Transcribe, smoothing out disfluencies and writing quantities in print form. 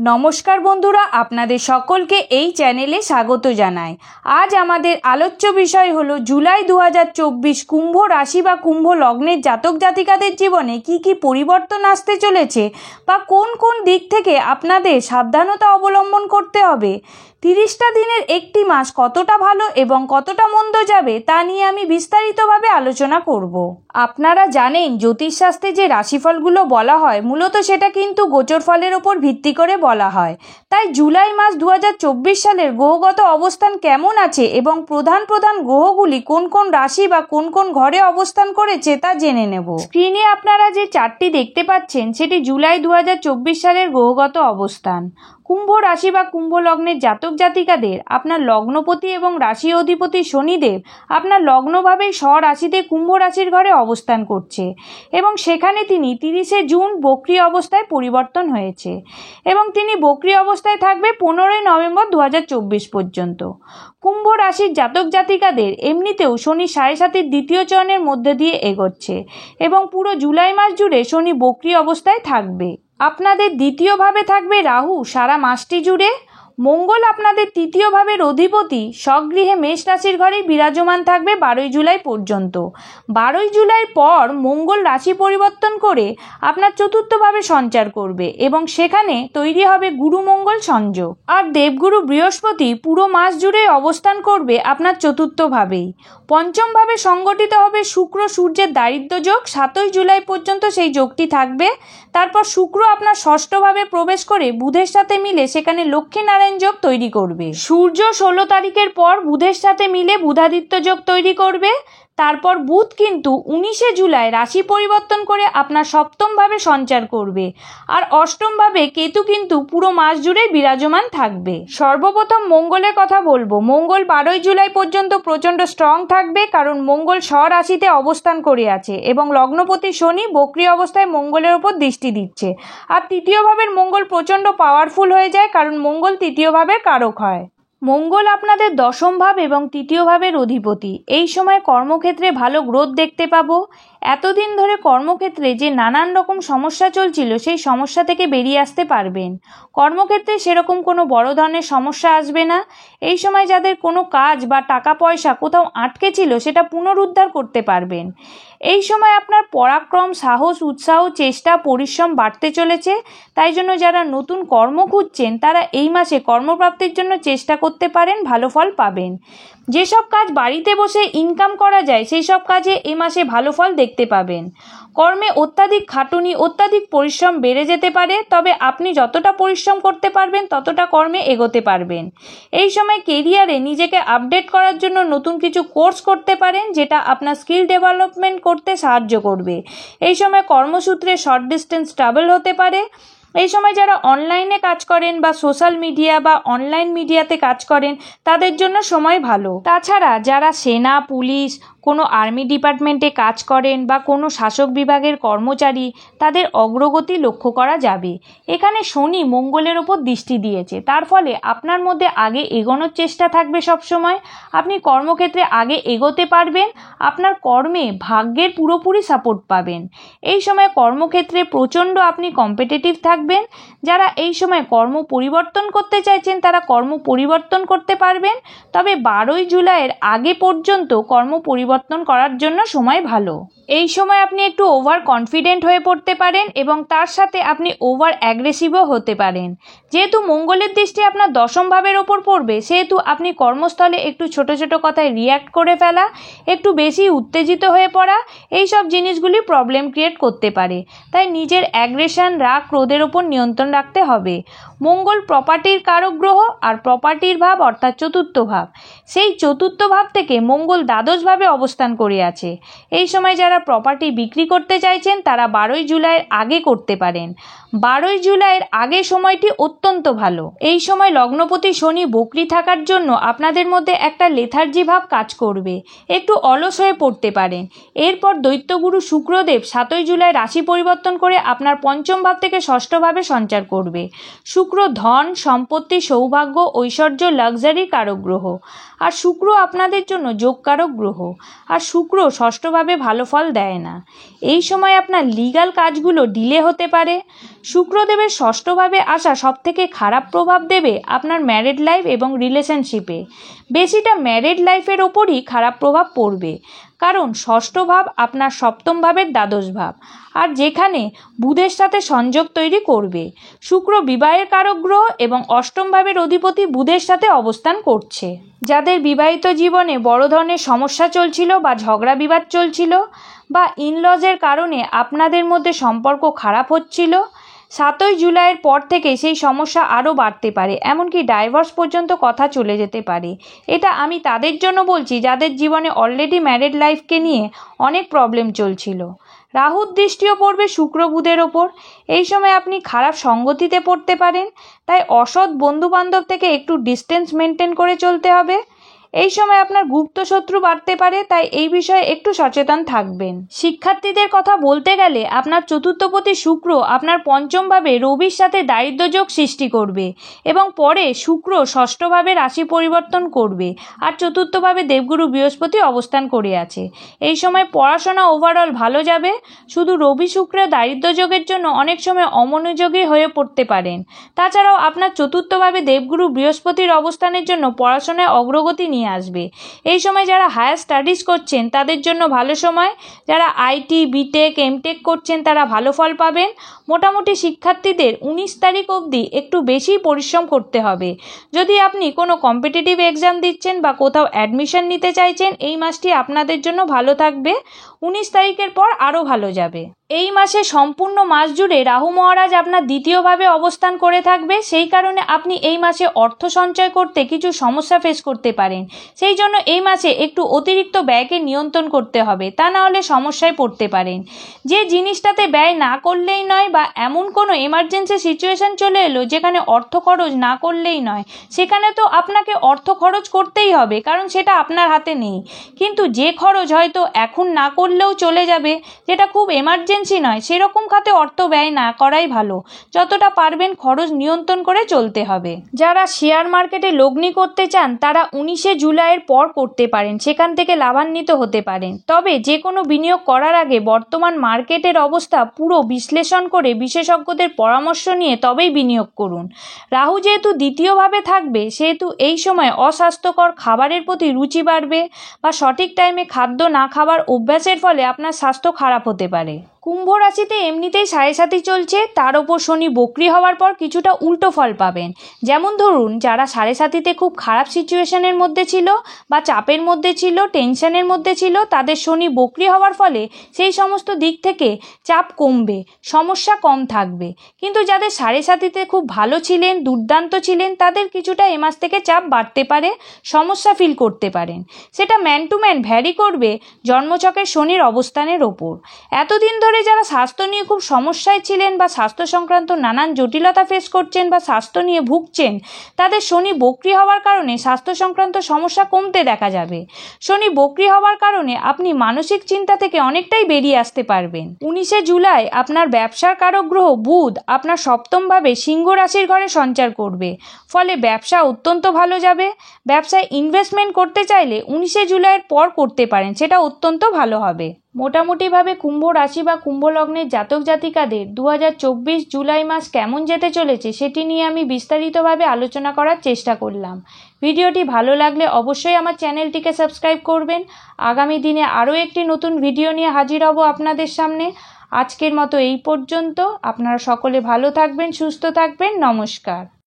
নমস্কার বন্ধুরা, আপনাদের সকলকে এই চ্যানেলে স্বাগত জানাই। আজ আমাদের আলোচ্য বিষয় হলো জুলাই 2024 কুম্ভ রাশি বা কুম্ভ লগ্নের জাতক জাতিকাদের জীবনে কি কি পরিবর্তন আসতে চলেছে বা কোন কোন দিক থেকে আপনাদের সাবধানতা অবলম্বন করতে হবে। 30টা দিনের একটি মাস কতটা ভালো এবং কতটা মন্দ যাবে তা নিয়ে আমি বিস্তারিতভাবে আলোচনা করব। আপনারা জানেন, জ্যোতিষশাস্ত্রে যে রাশিফলগুলো বলা হয় মূলত সেটা কিন্তু গোচর ফলের ওপর ভিত্তি করে বলা হয়। তাই জুলাই মাস 2024 সালের গ্রহগত অবস্থান কেমন আছে এবং প্রধান প্রধান গ্রহগুলি কোন কোন রাশি বা কোন কোন ঘরে অবস্থান করেছে তা জেনে নেব। স্ক্রিনে আপনারা যে চার্টটি দেখতে পাচ্ছেন সেটি জুলাই 2024 সালের গ্রহগত অবস্থান। কুম্ভ রাশি বা কুম্ভ লগ্নের জাতক জাতিকাদের আপনার লগ্নপতি এবং রাশি অধিপতি শনিদেব আপনার লগ্নভাবেই স্বরাশিতে কুম্ভ রাশির ঘরে অবস্থান করছে এবং সেখানে তিনি 30শে জুন বক্রী অবস্থায় পরিবর্তন হয়েছে এবং তিনি বক্রী অবস্থায় থাকবে 15ই নভেম্বর 2024 পর্যন্ত। কুম্ভ রাশির জাতক জাতিকাদের এমনিতেও শনি 7.5 দ্বিতীয় চরণের মধ্যে দিয়ে এগোচ্ছে এবং পুরো জুলাই মাস জুড়ে শনি বক্রী অবস্থায় থাকবে। আপনাদের দ্বিতীয়ভাবে থাকবে রাহু সারা মাসটি জুড়ে। মঙ্গল আপনাদের তৃতীয় ভাবের অধিপতি স্বগৃহে মেষ রাশির ঘরেই বিরাজমান থাকবে 12ই জুলাই পর্যন্ত। 12ই জুলাই পর মঙ্গল রাশি পরিবর্তন করে আপনার চতুর্থভাবে সঞ্চার করবে এবং সেখানে তৈরি হবে গুরু মঙ্গল সংযোগ। আর দেবগুরু বৃহস্পতি পুরো মাস জুড়ে অবস্থান করবে আপনার চতুর্থভাবেই। পঞ্চমভাবে সংগঠিত হবে শুক্র সূর্যের দারিদ্র্য যোগ। 7ই জুলাই পর্যন্ত সেই যোগটি থাকবে। তারপর শুক্র আপনার ষষ্ঠভাবে প্রবেশ করে বুধের সাথে মিলে সেখানে লক্ষ্মীনারায়ণ যোগ তৈরি করবে। সূর্য 16 তারিখের পর বুধের সাথে মিলে বুধাদিত্য যোগ তৈরি করবে। তারপর বুধ কিন্তু 19শে জুলাই রাশি পরিবর্তন করে আপনার সপ্তমভাবে সঞ্চার করবে আর অষ্টমভাবে কেতু কিন্তু পুরো মাস জুড়ে বিরাজমান থাকবে। সর্বপ্রথম মঙ্গলের কথা বলবো। মঙ্গল 12ই জুলাই পর্যন্ত প্রচণ্ড স্ট্রং থাকবে, কারণ মঙ্গল স্বরাশিতে অবস্থান করে আছে এবং লগ্নপতি শনি বক্রী অবস্থায় মঙ্গলের ওপর দৃষ্টি দিচ্ছে। আর তৃতীয় ভাবের মঙ্গল প্রচণ্ড পাওয়ারফুল হয়ে যায়, কারণ মঙ্গল তৃতীয় ভাবের কারক হয়। মঙ্গল আপনাদের দশম ভাব এবং তৃতীয় ভাবের অধিপতি। এই সময় কর্মক্ষেত্রে ভালো গ্রোথ দেখতে পাবো। এতদিন ধরে কর্মক্ষেত্রে যে নানান রকম সমস্যা চলছিল সেই সমস্যা থেকে বেরিয়ে আসতে পারবেন। কর্মক্ষেত্রে সেরকম কোনো বড় ধরনের সমস্যা আসবে না। এই সময় যাদের কোনো কাজ বা টাকা পয়সা কোথাও আটকে ছিল সেটা পুনরুদ্ধার করতে পারবেন। এই সময় আপনার পরাক্রম, সাহস, উৎসাহ, চেষ্টা, পরিশ্রম বাড়তে চলেছে। তাই জন্য যারা নতুন কর্ম খুঁজছেন তারা এই মাসে কর্মপ্রাপ্তির জন্য চেষ্টা করতে পারেন, ভালো ফল পাবেন। যেসব কাজ বাড়িতে বসে ইনকাম করা যায় সেই সব কাজে এই মাসে ভালো ফল দেখতে পাবেন। কর্মে অত্যাধিক খাটুনি, অত্যাধিক পরিশ্রম বেড়ে যেতে পারে, তবে আপনি যতটা পরিশ্রম করতে পারবেন ততটা কর্মে এগোতে পারবেন। এই সময় কেরিয়ারে নিজেকে আপডেট করার জন্য নতুন কিছু কোর্স করতে পারেন, যেটা আপনার স্কিল ডেভেলপমেন্ট করতে সাহায্য করবে। এই সময় কর্মসূত্রে শর্ট ডিস্টেন্স ট্রাভেল হতে পারে। এই সময় যারা অনলাইনে কাজ করেন বা সোশ্যাল মিডিয়া বা অনলাইন মিডিয়াতে কাজ করেন তাদের জন্য সময় ভালো। তাছাড়া যারা সেনা, পুলিশ, কোনো আর্মি ডিপার্টমেন্টে কাজ করেন বা কোনো শাসক বিভাগের কর্মচারী তাদের অগ্রগতি লক্ষ্য করা যাবে। এখানে শনি মঙ্গলের ওপর দৃষ্টি দিয়েছে, তার ফলে আপনার মধ্যে আগে এগোনোর চেষ্টা থাকবে সবসময়। আপনি কর্মক্ষেত্রে আগে এগোতে পারবেন। আপনার কর্মে ভাগ্যের পুরোপুরি সাপোর্ট পাবেন। এই সময় কর্মক্ষেত্রে প্রচণ্ড আপনি কম্পিটিটিভ থাকবেন। যারা এই সময় কর্ম পরিবর্তন করতে চাইছেন তারা কর্ম পরিবর্তন করতে পারবেন, তবে 12ই জুলাইয়ের আগে পর্যন্ত কর্ম পরিবর্তন করার জন্য সময় ভালো। এই সময় আপনি একটু ওভার কনফিডেন্ট হয়ে পড়তে পারেন এবং তার সাথে আপনি ওভার অ্যাগ্রেসিভও হতে পারেন। যেহেতু মঙ্গলের দৃষ্টি আপনার দশম ভাবের ওপর পড়বে, সেহেতু আপনি কর্মস্থলে একটু ছোট ছোট কথায় রিয়্যাক্ট করে ফেলা, একটু বেশি উত্তেজিত হয়ে পড়া, এই সব জিনিসগুলি প্রবলেম ক্রিয়েট করতে পারে। তাই নিজের অ্যাগ্রেশন, রাগ, ক্রোধের ওপর নিয়ন্ত্রণ রাখতে হবে। মঙ্গল প্রপার্টির কারক গ্রহ আর প্রপার্টির ভাব অর্থাৎ চতুর্থ ভাব, সেই চতুর্থ ভাব থেকে মঙ্গল দ্বাদশভাবে অবস্থান করে আছে। এই সময় যারা প্রপার্টি বিক্রি করতে চাইছেন তারা 12ই জুলাইয়ের আগে করতে পারেন। 12ই জুলাইয়ের আগে সময়টি অত্যন্ত ভালো। এই সময় লগ্নপতি শনি বক্রী থাকার জন্য আপনাদের মধ্যে একটা লেথার্জি ভাব কাজ করবে, একটু অলস হয়ে পড়তে পারেন। এরপর দৈত্যগুরু শুক্রদেব 7ই জুলাই রাশি পরিবর্তন করে আপনার পঞ্চম ভাব থেকে ষষ্ঠভাবে সঞ্চার করবে। শুক্র ধন, সম্পত্তি, সৌভাগ্য, ঐশ্বর্য, লাক্সারি কারক গ্রহ। আর শুক্র আপনাদের জন্য যোগকারক গ্রহ। আর শুক্র ষষ্ঠভাবে ভালো ফল দেয় না। এই সময় আপনার লিগ্যাল কাজগুলো ডিলে হতে পারে। শুক্রদেবের ষষ্ঠভাবে আসা সবথেকে খারাপ প্রভাব দেবে আপনার ম্যারিড লাইফ এবং রিলেশনশিপে। বেশিটা ম্যারিড লাইফের ওপরই খারাপ প্রভাব পড়বে, কারণ ষষ্ঠ ভাব আপনার সপ্তম ভাবের দ্বাদশ ভাব, আর যেখানে বুধের সাথে সংযোগ তৈরি করবে। শুক্র বিবাহের কারক গ্রহ এবং অষ্টম ভাবের অধিপতি বুধের সাথে অবস্থান করছে। যাদের বিবাহিত জীবনে বড় ধরনের সমস্যা চলছিল বা ঝগড়া বিবাদ চলছিল বা ইনলজের কারণে আপনাদের মধ্যে সম্পর্ক খারাপ হচ্ছিল, 7ই জুলাইয়ের পর থেকে সেই সমস্যা আরও বাড়তে পারে, এমনকি ডাইভোর্স পর্যন্ত কথা চলে যেতে পারে। এটা আমি তাদের জন্য বলছি যাদের জীবনে অলরেডি ম্যারিড লাইফকে নিয়ে অনেক প্রবলেম চলছিল। রাহুর দৃষ্টিও পড়বে শুক্র বুধের ওপর। এই সময় আপনি খারাপ সঙ্গতিতে পড়তে পারেন, তাই অসৎ বন্ধুবান্ধব থেকে একটু ডিস্টেন্স মেনটেন করে চলতে হবে। এই সময় আপনার গুপ্ত শত্রু বাড়তে পারে, তাই এই বিষয়ে একটু সচেতন থাকবেন। শিক্ষার্থীদের কথা বলতে গেলে আপনার চতুর্থপতি শুক্র আপনার পঞ্চমভাবে রবির সাথে দারিদ্র্য যোগ সৃষ্টি করবে এবং পরে শুক্র ষষ্ঠভাবে রাশি পরিবর্তন করবে আর চতুর্থভাবে দেবগুরু বৃহস্পতি অবস্থান করে আছে। এই সময় পড়াশোনা ওভারঅল ভালো যাবে। শুধু রবি শুক্রের দারিদ্র্য যোগের জন্য অনেক সময় অমনোযোগী হয়ে পড়তে পারেন। তাছাড়াও আপনার চতুর্থভাবে দেবগুরু বৃহস্পতির অবস্থানের জন্য পড়াশোনায় অগ্রগতি নিয়ে আসবে। এই সময় যারা হায়ার স্টাডিজ করছেন তাদের জন্য ভালো সময়। যারা আইটি, বিটেক, এমটেক করছেন তারা ভালো ফল পাবেন। মোটামুটি শিক্ষার্থীদের 19 তারিখ অবধি একটু বেশি পরিশ্রম করতে হবে। যদি আপনি কোনো কম্পিটিটিভ এক্সাম দিচ্ছেন বা কোথাও অ্যাডমিশন নিতে চাইছেন, এই মাসটি আপনাদের জন্য ভালো থাকবে। 19 তারিখের পর আরও ভালো যাবে। এই মাসে সম্পূর্ণ মাস জুড়ে রাহু মহারাজ আপনার দ্বিতীয়ভাবে অবস্থান করে থাকবে। সেই কারণে আপনি এই মাসে অর্থ সঞ্চয় করতে কিছু সমস্যা ফেস করতে পারেন। সেই জন্য এই মাসে একটু অতিরিক্ত ব্যয়কে নিয়ন্ত্রণ করতে হবে, তা না হলে সমস্যায় পড়তে পারেন। যে জিনিসটাতে ব্যয় না করলেই নয় বা এমন কোনো এমার্জেন্সি সিচুয়েশন চলে এলো যেখানে অর্থ খরচ না করলেই নয়, সেখানে তো আপনাকে অর্থ খরচ করতেই হবে, কারণ সেটা আপনার হাতে নেই। কিন্তু যে খরচ হয়তো এখন না করলেও চলে যাবে, যেটা খুব এমার্জেন্সি নয়, সেরকম খাতে অর্থ ব্যয় না করাই ভালো। যতটা পারবেন খরচ নিয়ন্ত্রণ করে চলতে হবে। যারা শেয়ার মার্কেটে লগ্নি করতে চান তারা 19শে জুলাইয়ের পর করতে পারেন, সেখান থেকে লাভান্বিত হতে পারেন। তবে যে কোনো বিনিয়োগ করার আগে বর্তমান মার্কেটের অবস্থা পুরো বিশ্লেষণ করে বিশেষজ্ঞদের পরামর্শ নিয়ে তবেই বিনিয়োগ করুন। রাহু যেহেতু দ্বিতীয়ভাবে থাকবে, সেহেতু এই সময় অস্বাস্থ্যকর খাবারের প্রতি রুচি বাড়বে বা সঠিক টাইমে খাদ্য না খাবার অভ্যাসের ফলে আপনার স্বাস্থ্য খারাপ হতে পারে। কুম্ভ রাশিতে এমনিতেই 7.5 চলছে, তার ওপর শনি বক্রি হওয়ার পর কিছুটা উল্টো ফল পাবেন। যেমন ধরুন, যারা 7.5 খুব খারাপ সিচুয়েশনের মধ্যে ছিল বা চাপের মধ্যে ছিল, টেনশনের মধ্যে ছিল, তাদের শনি বক্রি হওয়ার ফলে সেই সমস্ত দিক থেকে চাপ কমবে, সমস্যা কম থাকবে। কিন্তু যাদের 7.5 খুব ভালো ছিলেন, দুর্দান্ত ছিলেন, তাদের কিছুটা এ মাস থেকে চাপ বাড়তে পারে, সমস্যা ফিল করতে পারেন। সেটা ম্যান টু ম্যান ভ্যারি করবে জন্মছকের শনির অবস্থানের ওপর। এতদিন ধরে যারা স্বাস্থ্য নিয়ে খুব সমস্যায় ছিলেন বা স্বাস্থ্য সংক্রান্ত নানান জটিলতা ফেস করছেন বা স্বাস্থ্য নিয়ে ভুগছেন, তাদের শনি বক্রি হওয়ার কারণে স্বাস্থ্য সংক্রান্ত সমস্যা কমতে দেখা যাবে। শনি বক্রি হওয়ার কারণে আপনি মানসিক চিন্তা থেকে অনেকটাই বেরিয়ে আসতে পারবেন। 19শে জুলাই আপনার ব্যবসার কারক গ্রহ বুধ আপনার সপ্তমভাবে সিংহ রাশির ঘরে সঞ্চার করবে, ফলে ব্যবসা অত্যন্ত ভালো যাবে। ব্যবসায় ইনভেস্টমেন্ট করতে চাইলে 19শে জুলাইয়ের পর করতে পারেন, সেটা অত্যন্ত ভালো হবে। মোটামুটিভাবে কুম্ভ রাশি বা কুম্ভ লগ্নের জাতক জাতিকাদের 2024 জুলাই মাস কেমন যেতে চলেছে সেটি নিয়ে আমি বিস্তারিতভাবে আলোচনা করার চেষ্টা করলাম। ভিডিওটি ভালো লাগলে অবশ্যই আমার চ্যানেলটিকে সাবস্ক্রাইব করবেন। আগামী দিনে আরও একটি নতুন ভিডিও নিয়ে হাজির হব আপনাদের সামনে। আজকের মতো এই পর্যন্ত। আপনারা সকলে ভালো থাকবেন, সুস্থ থাকবেন। নমস্কার।